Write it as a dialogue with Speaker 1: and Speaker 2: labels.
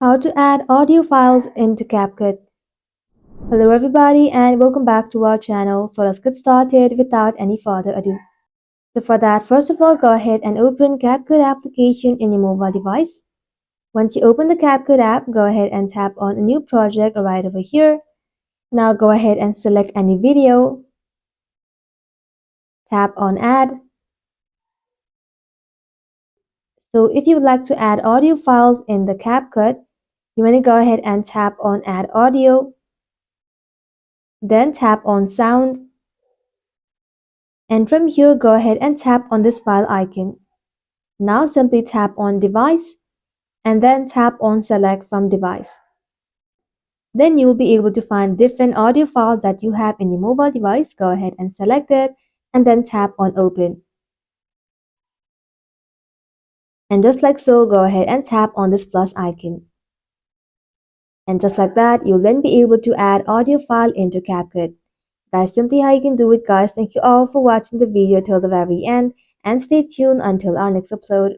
Speaker 1: How to add audio files into CapCut. Hello everybody and welcome back to our channel. So let's get started without any further ado. So for that, first of all, go ahead and open CapCut application in your mobile device. Once you open the CapCut app, go ahead and tap on a new project right over here. Now go ahead and select any video. Tap on add. So if you would like to add audio files in the CapCut, you want to go ahead and tap on add audio. Then tap on sound. And from here, go ahead and tap on this file icon. Now simply tap on device and then tap on select from device. Then you will be able to find different audio files that you have in your mobile device. Go ahead and select it and then tap on open. And just like so, go ahead and tap on this plus icon. And just like that, you'll then be able to add audio file into CapCut. That's simply how you can do it, guys. Thank you all for watching the video till the very end and stay tuned until our next upload.